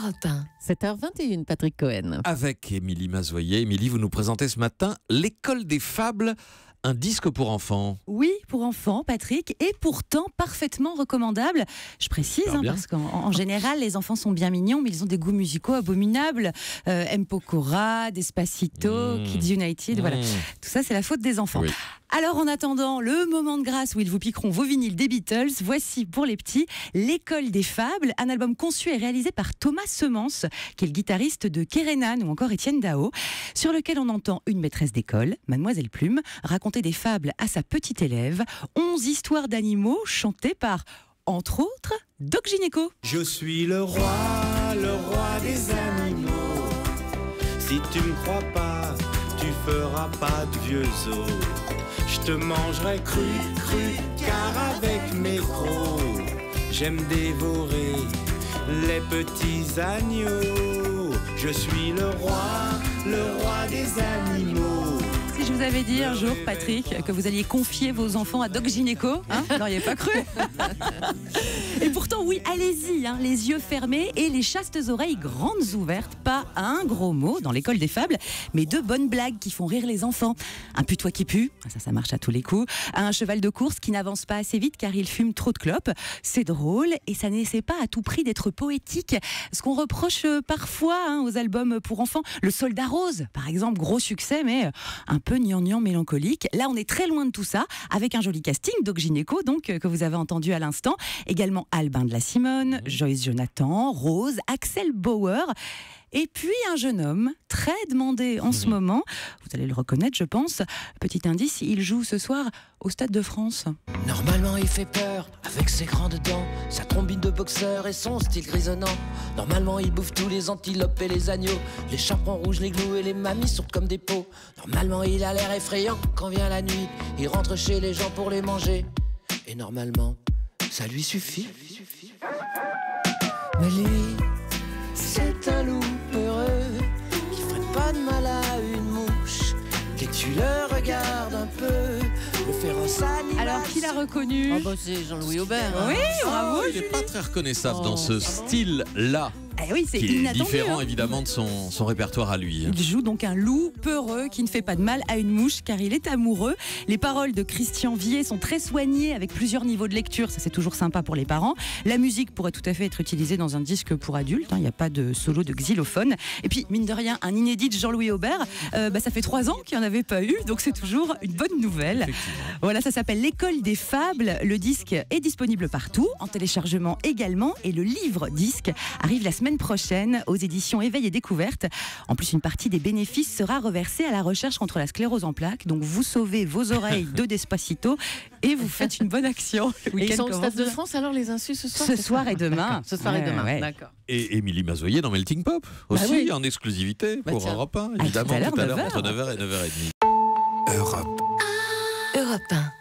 Europe 1. 7h21, Patrick Cohen. Avec Émilie Mazoyer. Émilie, vous nous présentez ce matin l'école des fables, un disque pour enfants. Oui, pour enfants, Patrick, et pourtant parfaitement recommandable. Je précise, parce qu'en général, les enfants sont bien mignons, mais ils ont des goûts musicaux abominables. M. Pokora, Despacito, Kids United, voilà. Tout ça, c'est la faute des enfants. Oui. Alors, en attendant le moment de grâce où ils vous piqueront vos vinyles des Beatles, voici pour les petits l'école des fables, un album conçu et réalisé par Thomas Semence, qui est le guitariste de Kerenan ou encore Étienne Dao, sur lequel on entend une maîtresse d'école, Mademoiselle Plume, raconter des fables à sa petite élève, 11 histoires d'animaux chantées par, entre autres, Doc Gynéco. Je suis le roi des animaux. Si tu me crois pas, tu feras pas de vieux os. Je te mangerai cru, car avec mes crocs, j'aime dévorer les petits agneaux. Je suis le roi des animaux. Si je vous avais dit un jour, Patrick, que vous alliez confier vos enfants à Doc Gynéco, vous n'auriez pas cru. Et pourtant, oui, allez-y, les yeux fermés et les chastes oreilles grandes ouvertes. Pas un gros mot dans l'école des fables, mais deux bonnes blagues qui font rire les enfants. Un putois qui pue, ça marche à tous les coups. Un cheval de course qui n'avance pas assez vite car il fume trop de clopes. C'est drôle et ça n'essaie pas à tout prix d'être poétique. Ce qu'on reproche parfois aux albums pour enfants. Le Soldat Rose, par exemple, gros succès, mais un peu gnangnan mélancolique. Là, on est très loin de tout ça, avec un joli casting, Doc Gynéco, donc, que vous avez entendu à l'instant. Également Albin de la Simone, Joyce Jonathan, Rose, Axel Bauer. Et puis un jeune homme, très demandé en ce moment, vous allez le reconnaître je pense, petit indice, il joue ce soir au Stade de France. Normalement il fait peur, avec ses grandes dents, sa trombine de boxeur et son style grisonnant. Normalement il bouffe tous les antilopes et les agneaux, les chaperons rouges, les gnous et les mamies sortent comme des pots. Normalement il a l'air effrayant quand vient la nuit, il rentre chez les gens pour les manger. Et normalement, ça lui suffit. Mais lui, c'est un loup peureux qui ferait pas de mal à une mouche. Dès que tu le regardes un peu, le féroce animal. Alors qui l'a reconnu? C'est Jean-Louis Aubert. Oui, bravo. Il n'est pas très reconnaissable dans ce style-là. Eh oui, c'est Qui est inattendu. différent évidemment de son répertoire à lui. Il joue donc un loup peureux qui ne fait pas de mal à une mouche car il est amoureux. Les paroles de Christian Vier sont très soignées avec plusieurs niveaux de lecture, ça c'est toujours sympa pour les parents. La musique pourrait tout à fait être utilisée dans un disque pour adultes, il n'y a pas de solo de xylophone. Et puis mine de rien, un inédit de Jean-Louis Aubert, ça fait 3 ans qu'il n'y en avait pas eu, donc c'est toujours une bonne nouvelle. Voilà, ça s'appelle l'école des fables, le disque est disponible partout, en téléchargement également, et le livre disque arrive la semaine prochaine aux éditions Éveil et Découverte. En plus, une partie des bénéfices sera reversée à la recherche contre la sclérose en plaques. Donc, vous sauvez vos oreilles de Despacito et vous faites une bonne action. Et ils sont au Stade de France alors les Insus ce soir? Ce soir et demain. Ce soir et demain, Ouais. d'accord. Et Émilie Mazoyer dans Melting Pop aussi, oui. en exclusivité pour tiens. Europe 1, évidemment, tout à l'heure, tout à l'heure 9h. entre 9h et 9h30. Europe. Europe 1.